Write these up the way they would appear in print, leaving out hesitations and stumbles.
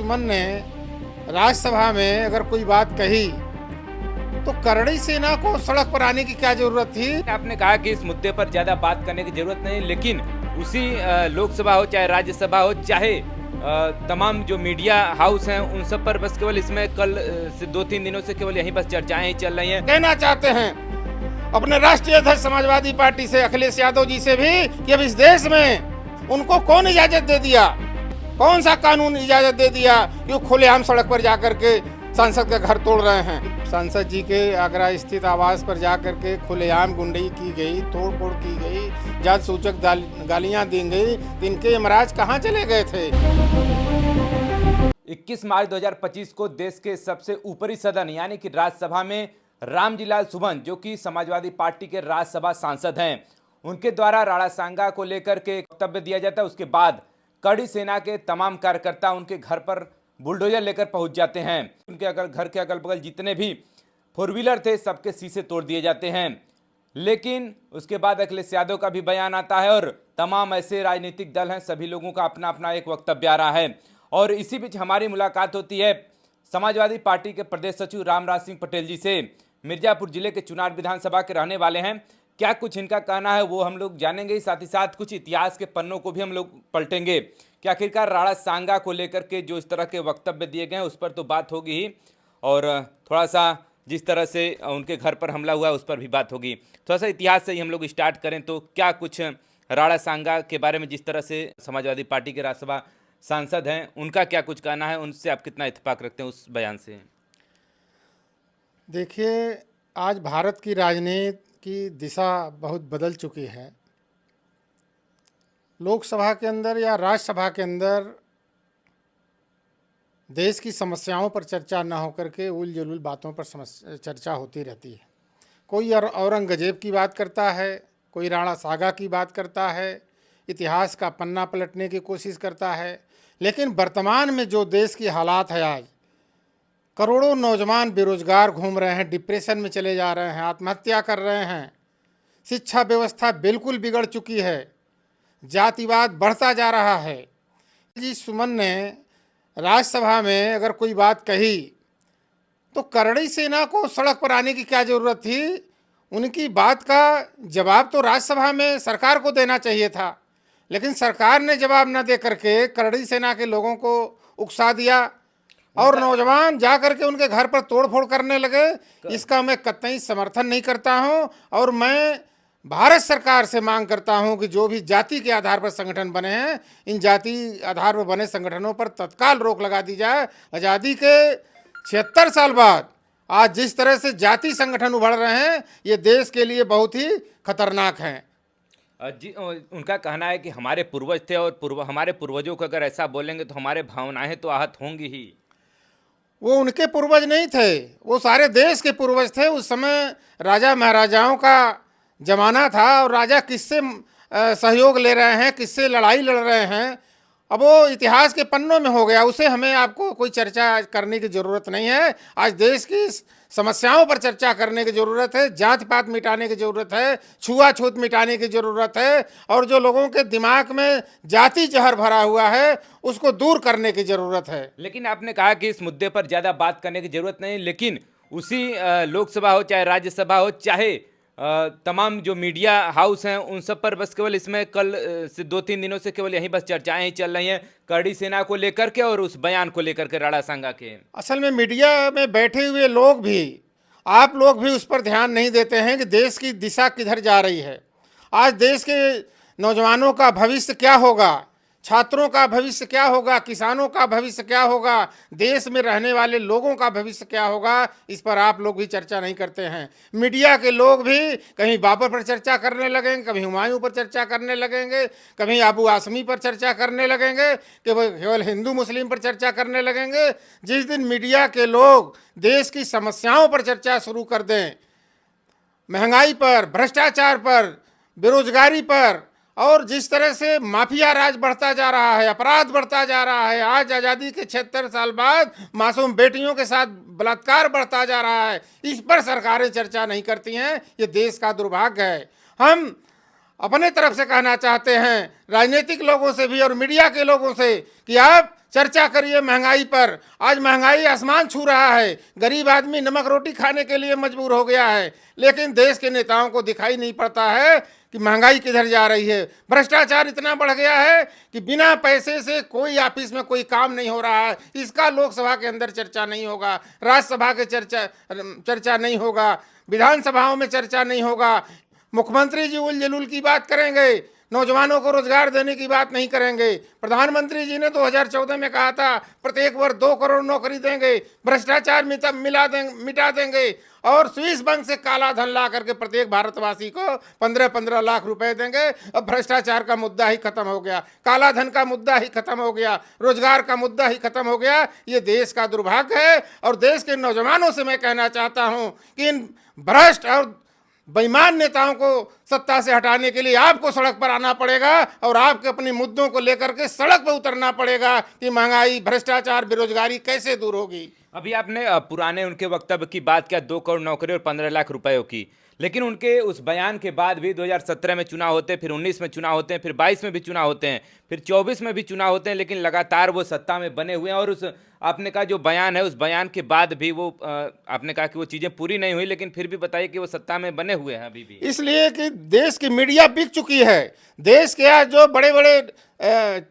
सुमन ने राज्यसभा में अगर कोई बात कही तो करड़ी सेना को सड़क पर आने की क्या जरूरत थी। आपने कहा कि इस मुद्दे पर ज्यादा बात करने की जरूरत नहीं, लेकिन उसी लोकसभा हो चाहे राज्यसभा हो चाहे तमाम जो मीडिया हाउस हैं उन सब पर बस केवल इसमें कल से 2-3 दिनों से केवल यही बस चर्चाएं ही चल रही हैं। कहना चाहते हैं अपने राष्ट्रीय अध्यक्ष समाजवादी पार्टी से अखिलेश यादव जी से भी कि अब इस देश में उनको कौन इजाजत दे दिया, कौन सा कानून इजाजत दे दिया कि वो खुलेआम सड़क पर जाकर के सांसद का घर तोड़ रहे हैं। सांसद जी के आगरा स्थित आवास पर जाकर के खुलेआम गुंडई की गई, तोड़ फोड़ की गई, जात सूचक गालियां दी गई। इनके यमराज कहाँ चले गए थे। 21 मार्च 2025 को देश के सबसे ऊपरी सदन यानी कि राज्यसभा में रामजीलाल सुमन, जो कि समाजवादी पार्टी के राज्यसभा सांसद हैं, उनके द्वारा राणा सांगा को लेकर के वक्तव्य दिया जाता है। उसके बाद कड़ी सेना के तमाम कार्यकर्ता उनके घर पर बुलडोजर लेकर पहुंच जाते हैं। उनके घर के अगल बगल जितने भी फोर व्हीलर थे सबके शीशे तोड़ दिए जाते हैं। लेकिन उसके बाद अखिलेश यादव का भी बयान आता है और तमाम ऐसे राजनीतिक दल हैं, सभी लोगों का अपना अपना एक वक्तव्य आ रहा है। और इसी बीच हमारी मुलाकात होती है समाजवादी पार्टी के प्रदेश सचिव रामराज सिंह पटेल जी से। मिर्जापुर जिले के चुनार विधानसभा के रहने वाले हैं। क्या कुछ इनका कहना है वो हम लोग जानेंगे, साथ ही साथ कुछ इतिहास के पन्नों को भी हम लोग पलटेंगे कि आखिरकार राणा सांगा को लेकर के जो इस तरह के वक्तव्य दिए गए हैं उस पर तो बात होगी ही, और थोड़ा सा जिस तरह से उनके घर पर हमला हुआ उस पर भी बात होगी। थोड़ा सा इतिहास से ही हम लोग स्टार्ट करें तो क्या कुछ राणा सांगा के बारे में, जिस तरह से समाजवादी पार्टी के राज्यसभा सांसद हैं, उनका क्या कुछ कहना है, उनसे आप कितना इत्तेफाक रखते हैं उस बयान से? देखिए, आज भारत की राजनीति की दिशा बहुत बदल चुकी है। लोकसभा के अंदर या राज्यसभा के अंदर देश की समस्याओं पर चर्चा न होकर के उल जुलूल बातों पर चर्चा होती रहती है। कोई औरंगजेब की बात करता है, कोई राणा सांगा की बात करता है, इतिहास का पन्ना पलटने की कोशिश करता है। लेकिन वर्तमान में जो देश की हालात है, आज करोड़ों नौजवान बेरोजगार घूम रहे हैं, डिप्रेशन में चले जा रहे हैं, आत्महत्या कर रहे हैं, शिक्षा व्यवस्था बिल्कुल बिगड़ चुकी है, जातिवाद बढ़ता जा रहा है। जी सुमन ने राज्यसभा में अगर कोई बात कही तो करड़ी सेना को सड़क पर आने की क्या ज़रूरत थी। उनकी बात का जवाब तो राज्यसभा में सरकार को देना चाहिए था, लेकिन सरकार ने जवाब न दे करके करड़ी सेना के लोगों को उकसा दिया और नौजवान जा करके उनके घर पर तोड़फोड़ करने लगे। इसका मैं कतई समर्थन नहीं करता हूं और मैं भारत सरकार से मांग करता हूं कि जो भी जाति के आधार पर संगठन बने हैं, इन जाति आधार पर बने संगठनों पर तत्काल रोक लगा दी जाए। आज़ादी के 76 साल बाद आज जिस तरह से जाति संगठन उभर रहे हैं, ये देश के लिए बहुत ही खतरनाक हैं। जी, उनका कहना है कि हमारे पूर्वज थे और हमारे पूर्वजों को अगर ऐसा बोलेंगे तो हमारे भावनाएं तो आहत होंगी ही। वो उनके पूर्वज नहीं थे, वो सारे देश के पूर्वज थे। उस समय राजा महाराजाओं का जमाना था और राजा किससे सहयोग ले रहे हैं, किससे लड़ाई लड़ रहे हैं, अब वो इतिहास के पन्नों में हो गया। उसे हमें आपको कोई चर्चा करने की ज़रूरत नहीं है। आज देश की समस्याओं पर चर्चा करने की ज़रूरत है, जात पात मिटाने की ज़रूरत है, छुआछूत मिटाने की ज़रूरत है, और जो लोगों के दिमाग में जाति जहर भरा हुआ है उसको दूर करने की ज़रूरत है। लेकिन आपने कहा कि इस मुद्दे पर ज़्यादा बात करने की ज़रूरत नहीं, लेकिन उसी लोकसभा हो चाहे राज्यसभा हो चाहे तमाम जो मीडिया हाउस हैं उन सब पर बस केवल इसमें कल से 2-3 दिनों से केवल यही बस चर्चाएं ही चल रही हैं करड़ी सेना को लेकर के और उस बयान को लेकर के राणा सांगा के। असल में मीडिया में बैठे हुए लोग भी, आप लोग भी उस पर ध्यान नहीं देते हैं कि देश की दिशा किधर जा रही है। आज देश के नौजवानों का भविष्य क्या होगा, छात्रों का भविष्य क्या होगा, किसानों का भविष्य क्या होगा, देश में रहने वाले लोगों का भविष्य क्या होगा, इस पर आप लोग भी चर्चा नहीं करते हैं। मीडिया के लोग भी कहीं बाबर पर चर्चा करने लगेंगे, कभी हुमायूं पर चर्चा करने लगेंगे, कभी अबू आसमी पर चर्चा करने लगेंगे, केवल हिंदू मुस्लिम पर चर्चा करने लगेंगे। जिस दिन मीडिया के लोग देश की समस्याओं पर चर्चा शुरू कर दें, महंगाई पर, भ्रष्टाचार पर, बेरोजगारी पर, और जिस तरह से माफिया राज बढ़ता जा रहा है, अपराध बढ़ता जा रहा है, आज आज़ादी के 76 साल बाद मासूम बेटियों के साथ बलात्कार बढ़ता जा रहा है, इस पर सरकारें चर्चा नहीं करती हैं। ये देश का दुर्भाग्य है। हम अपने तरफ से कहना चाहते हैं राजनीतिक लोगों से भी और मीडिया के लोगों से कि आप चर्चा करिए महंगाई पर। आज महंगाई आसमान छू रहा है, गरीब आदमी नमक रोटी खाने के लिए मजबूर हो गया है, लेकिन देश के नेताओं को दिखाई नहीं पड़ता है कि महंगाई किधर जा रही है। भ्रष्टाचार इतना बढ़ गया है कि बिना पैसे से कोई ऑफिस में कोई काम नहीं हो रहा है। इसका लोकसभा के अंदर चर्चा नहीं होगा, राज्यसभा के चर्चा नहीं होगा, विधानसभाओं में चर्चा नहीं होगा। मुख्यमंत्री जी उल जलूल की बात करेंगे, नौजवानों को रोजगार देने की बात नहीं करेंगे। प्रधानमंत्री जी ने 2014 में कहा था प्रत्येक वर्ष 2 करोड़ नौकरी देंगे, भ्रष्टाचार मिटा देंगे और स्विस बैंक से काला धन ला करके प्रत्येक भारतवासी को 15-15 लाख रुपए देंगे। अब भ्रष्टाचार का मुद्दा ही खत्म हो गया, काला धन का मुद्दा ही खत्म हो गया, रोजगार का मुद्दा ही खत्म हो गया। ये देश का दुर्भाग्य है और देश के नौजवानों से मैं कहना चाहता हूं कि इन भ्रष्ट और बेईमान नेताओं को सत्ता से हटाने के लिए आपको सड़क पर आना पड़ेगा और आपके अपने मुद्दों को लेकर के सड़क पर उतरना पड़ेगा कि महंगाई, भ्रष्टाचार, बेरोजगारी कैसे दूर होगी। अभी आपने पुराने उनके वक्तव्य की बात किया, 2 करोड़ नौकरी और 15 लाख रुपयों की, लेकिन उनके उस बयान के बाद भी 2017 में चुनाव होते, फिर 19 में चुनाव होते हैं, फिर 22 में भी चुनाव होते हैं, फिर 24 में भी चुनाव होते हैं, लेकिन लगातार वो सत्ता में बने हुए हैं। और उस आपने कहा जो बयान है, उस बयान के बाद भी वो आपने कहा कि वो चीज़ें पूरी नहीं हुई, लेकिन फिर भी बताइए कि वो सत्ता में बने हुए हैं अभी भी। इसलिए कि देश की मीडिया बिक चुकी है। देश के आज जो बड़े बड़े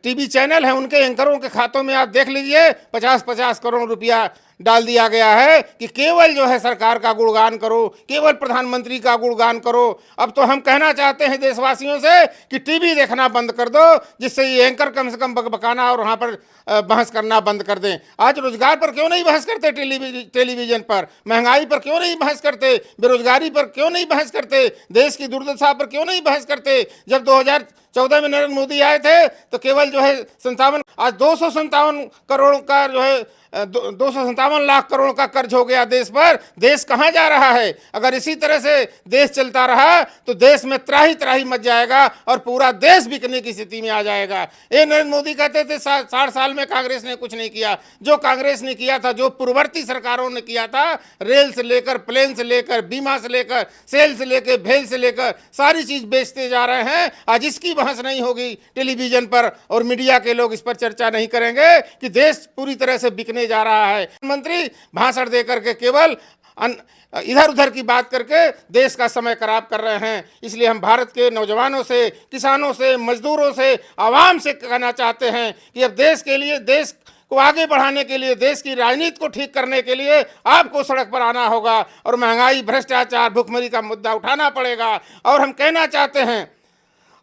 टीवी चैनल हैं उनके एंकरों के खातों में आप देख लीजिए 50-50 करोड़ रुपया डाल दिया गया है कि केवल जो है सरकार का गुणगान करो, केवल प्रधानमंत्री का गुणगान करो। अब तो हम कहना चाहते हैं देशवासियों से कि टीवी देखना बंद कर दो, जिससे ये एंकर कम से कम बकबकाना और वहाँ पर बहस करना बंद कर दें। आज रोजगार पर क्यों नहीं बहस करते, टेलीविजन पर महंगाई पर क्यों नहीं बहस करते, बेरोजगारी पर क्यों नहीं बहस करते, देश की दुर्दशा पर क्यों नहीं बहस करते। जब 2014 में नरेंद्र मोदी आए थे तो केवल जो है 57, आज 257 करोड़ का जो है 257 लाख करोड़ का कर्ज हो गया देश पर। देश कहां जा रहा है? अगर इसी तरह से देश चलता रहा तो देश में त्राही त्राही मच जाएगा और पूरा देश बिकने की स्थिति में आ जाएगा। ये नरेंद्र मोदी कहते थे 60 साल में कांग्रेस ने कुछ नहीं किया। जो कांग्रेस ने किया था, जो पूर्ववर्ती सरकारों ने किया था, रेल से लेकर, प्लेन से लेकर, बीमा से लेकर, सेल से लेकर, भेल से लेकर सारी चीज बेचते जा रहे हैं। आज इसकी बहस नहीं होगी टेलीविजन पर और मीडिया के लोग इस पर चर्चा नहीं करेंगे कि देश पूरी तरह से बिकने जा रहा है। मंत्री भाषण देकर के केवल इधर उधर की बात करके देश का समय खराब कर रहे हैं। इसलिए हम भारत के नौजवानों से, किसानों से, मजदूरों से, आवाम से कहना चाहते हैं कि अब देश के लिए, देश को आगे बढ़ाने के लिए, देश की राजनीति को ठीक करने के लिए आपको सड़क पर आना होगा और महंगाई, भ्रष्टाचार, भुखमरी का मुद्दा उठाना पड़ेगा। और हम कहना चाहते हैं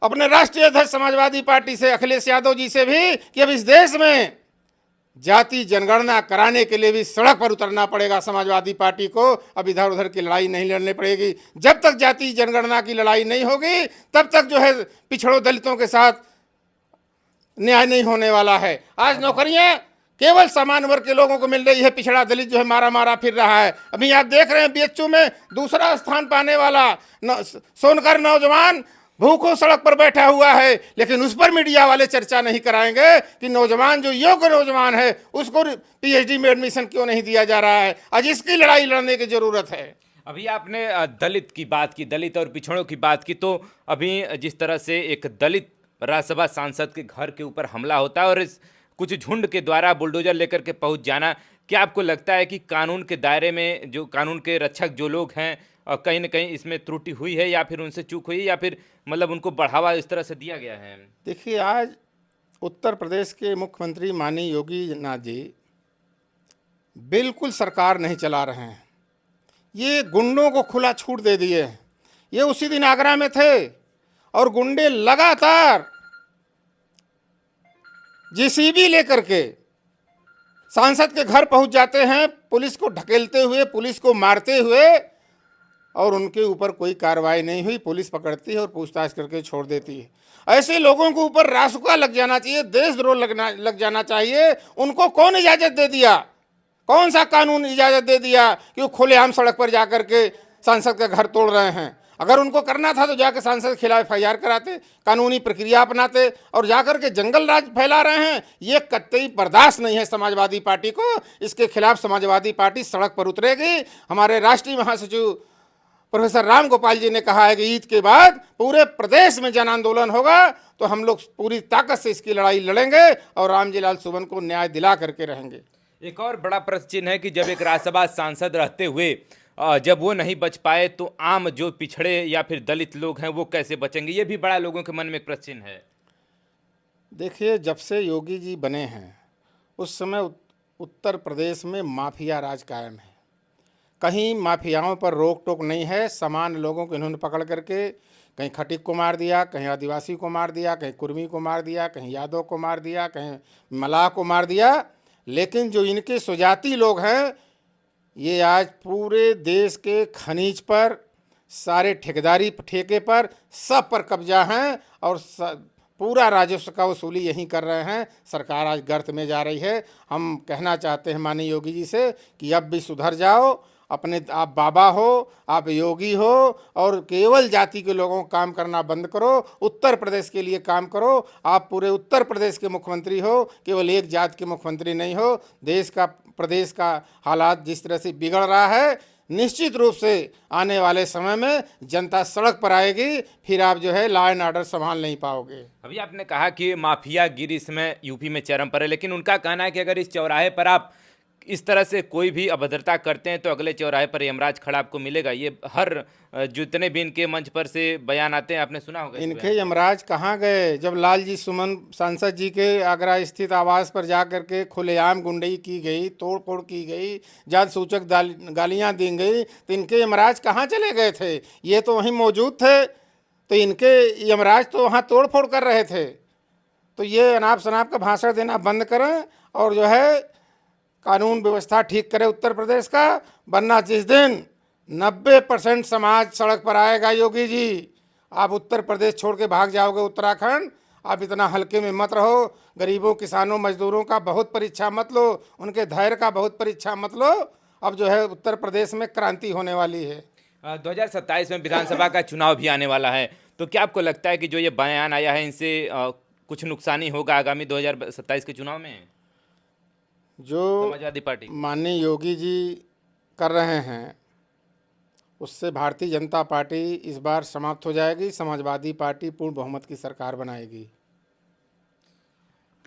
अपने राष्ट्रीय अध्यक्ष समाजवादी पार्टी से अखिलेश यादव जी से भी कि अब इस देश में जाति जनगणना कराने के लिए भी सड़क पर उतरना पड़ेगा समाजवादी पार्टी को। अब इधर उधर की लड़ाई नहीं लड़नी पड़ेगी। जब तक जाति जनगणना की लड़ाई नहीं होगी तब तक जो है पिछड़ों दलितों के साथ न्याय नहीं होने वाला है। आज नौकरियां केवल सामान्य वर्ग के लोगों को मिल रही है, पिछड़ा दलित जो है मारा मारा फिर रहा है। अभी आप देख रहे हैं बीएचयू में दूसरा स्थान पाने वाला सोनकर नौजवान भूखों सड़क पर बैठा हुआ है, लेकिन उस पर मीडिया वाले चर्चा नहीं कराएंगे कि नौजवान जो योग्य नौजवान है उसको पीएचडी में एडमिशन क्यों नहीं दिया जा रहा है। आज इसकी लड़ाई लड़ने की जरूरत है। अभी आपने दलित की बात की, दलित और पिछड़ों की बात की, तो अभी जिस तरह से एक दलित राज्यसभा सांसद के घर के ऊपर हमला होता है और इस कुछ झुंड के द्वारा बुलडोजर लेकर के पहुंच जाना, क्या आपको लगता है कि कानून के दायरे में जो कानून के रक्षक जो लोग हैं कहीं ना कहीं इसमें त्रुटि हुई है, या फिर उनसे चूक हुई है, या फिर मतलब उनको बढ़ावा इस तरह से दिया गया है? देखिए, आज उत्तर प्रदेश के मुख्यमंत्री माननीय योगी नाथ जी बिल्कुल सरकार नहीं चला रहे हैं। ये गुंडों को खुला छूट दे दिए हैं। ये उसी दिन आगरा में थे और गुंडे लगातार जेसीबी लेकर के सांसद के घर पहुंच जाते हैं, पुलिस को ढकेलते हुए, पुलिस को मारते हुए, और उनके ऊपर कोई कार्रवाई नहीं हुई। पुलिस पकड़ती है और पूछताछ करके छोड़ देती है। ऐसे लोगों के ऊपर रासुका लग जाना चाहिए, देशद्रोह लग जाना चाहिए। उनको कौन इजाज़त दे दिया? कौन सा कानून इजाज़त दे दिया कि वो खुलेआम सड़क पर जाकर के सांसद का घर तोड़ रहे हैं? अगर उनको करना था तो जाकर सांसद के खिलाफ FIR कराते, कानूनी प्रक्रिया अपनाते, और जाकर के जंगल राज फैला रहे हैं। ये कतई बर्दाश्त नहीं है समाजवादी पार्टी को। इसके खिलाफ समाजवादी पार्टी सड़क पर उतरेगी। हमारे राष्ट्रीय महासचिव प्रोफेसर राम गोपाल जी ने कहा है कि ईद के बाद पूरे प्रदेश में जन आंदोलन होगा, तो हम लोग पूरी ताकत से इसकी लड़ाई लड़ेंगे और रामजीलाल सुमन को न्याय दिला करके रहेंगे। एक और बड़ा प्रश्न चिन्ह है कि जब एक राज्यसभा सांसद रहते हुए जब वो नहीं बच पाए तो आम जो पिछड़े या फिर दलित लोग हैं वो कैसे बचेंगे, ये भी बड़ा लोगों के मन में एक प्रश्न चिन्ह है। देखिए, जब से योगी जी बने हैं उस समय उत्तर प्रदेश में माफिया राज कायम है। कहीं माफियाओं पर रोक टोक नहीं है। सामान्य लोगों को इन्होंने पकड़ करके कहीं खटीक को मार दिया, कहीं आदिवासी को मार दिया, कहीं कुर्मी को मार दिया, कहीं यादव को मार दिया, कहीं मलाह को मार दिया। लेकिन जो इनके स्वजाति लोग हैं, ये आज पूरे देश के खनिज पर, सारे ठेकेदारी ठेके पर, सब पर कब्जा हैं और पूरा राजस्व का वसूली यहीं कर रहे हैं। सरकार आज गर्त में जा रही है। हम कहना चाहते हैं माननीय योगी जी से कि अब भी सुधर जाओ। अपने आप बाबा हो, आप योगी हो और केवल जाति के लोगों को काम करना बंद करो। उत्तर प्रदेश के लिए काम करो। आप पूरे उत्तर प्रदेश के मुख्यमंत्री हो, केवल एक जाति के मुख्यमंत्री नहीं हो। देश का, प्रदेश का हालात जिस तरह से बिगड़ रहा है, निश्चित रूप से आने वाले समय में जनता सड़क पर आएगी, फिर आप जो है लॉ एंड ऑर्डर संभाल नहीं पाओगे। अभी आपने कहा कि माफिया गिरी इस समय यूपी में चरम पर है, लेकिन उनका कहना है कि अगर इस चौराहे पर आप इस तरह से कोई भी अभद्रता करते हैं तो अगले चौराहे पर यमराज खड़ा आपको मिलेगा। ये हर जितने भी इनके मंच पर से बयान आते हैं, आपने सुना होगा। इनके यमराज कहाँ गए? जब लालजी सुमन सांसद जी के आगरा स्थित आवास पर जा करके खुलेआम गुंडई की गई, तोड़ फोड़ की गई, जात सूचक गालियाँ दी गई, तो इनके यमराज कहाँ चले गए थे? ये तो वहीं मौजूद थे, तो इनके यमराज तो वहाँ तोड़ फोड़ कर रहे थे। तो ये अनाप शनाप का भाषण देना बंद करें और जो है कानून व्यवस्था ठीक करे उत्तर प्रदेश का, वरना जिस दिन 90% समाज सड़क पर आएगा, योगी जी आप उत्तर प्रदेश छोड़ के भाग जाओगे उत्तराखंड। आप इतना हल्के में मत रहो। गरीबों, किसानों, मजदूरों का बहुत परीक्षा मत लो, उनके धैर्य का बहुत परीक्षा मत लो। अब जो है उत्तर प्रदेश में क्रांति होने वाली है। 2027 में विधानसभा का चुनाव भी आने वाला है, तो क्या आपको लगता है कि जो ये बयान आया है इनसे कुछ नुकसानी होगा आगामी 2027 के चुनाव में? जो समाजवादी पार्टी माननीय योगी जी कर रहे हैं उससे भारतीय जनता पार्टी इस बार समाप्त हो जाएगी। समाजवादी पार्टी पूर्ण बहुमत की सरकार बनाएगी।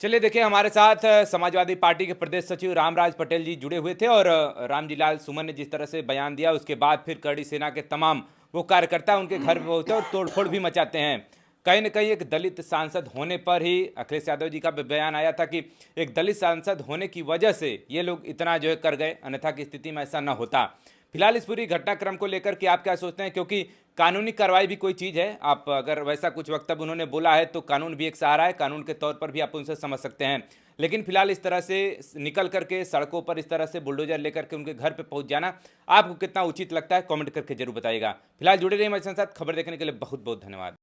चलिए देखिए, हमारे साथ समाजवादी पार्टी के प्रदेश सचिव रामराज पटेल जी जुड़े हुए थे और रामजीलाल सुमन ने जिस तरह से बयान दिया उसके बाद फिर करड़ी सेना के तमाम वो कार्यकर्ता उनके घर में होते हैं और तोड़फोड़ भी मचाते हैं। कहीं न कहीं एक दलित सांसद होने पर ही अखिलेश यादव जी का बयान आया था कि एक दलित सांसद होने की वजह से ये लोग इतना जो है कर गए, अन्यथा की स्थिति में ऐसा ना होता। फिलहाल इस पूरी घटनाक्रम को लेकर के आप क्या सोचते हैं? क्योंकि कानूनी कार्रवाई भी कोई चीज़ है। आप अगर वैसा कुछ वक्तव्य उन्होंने बोला है तो कानून भी एक सहारा है, कानून के तौर पर भी आप उनसे समझ सकते हैं। लेकिन फिलहाल इस तरह से निकल करके सड़कों पर इस तरह से बुलडोजर लेकर के उनके घर पे पहुंच जाना आपको कितना उचित लगता है? कमेंट करके जरूर बताइएगा। फिलहाल जुड़े रहिए हमारे साथ। खबर देखने के लिए बहुत बहुत धन्यवाद।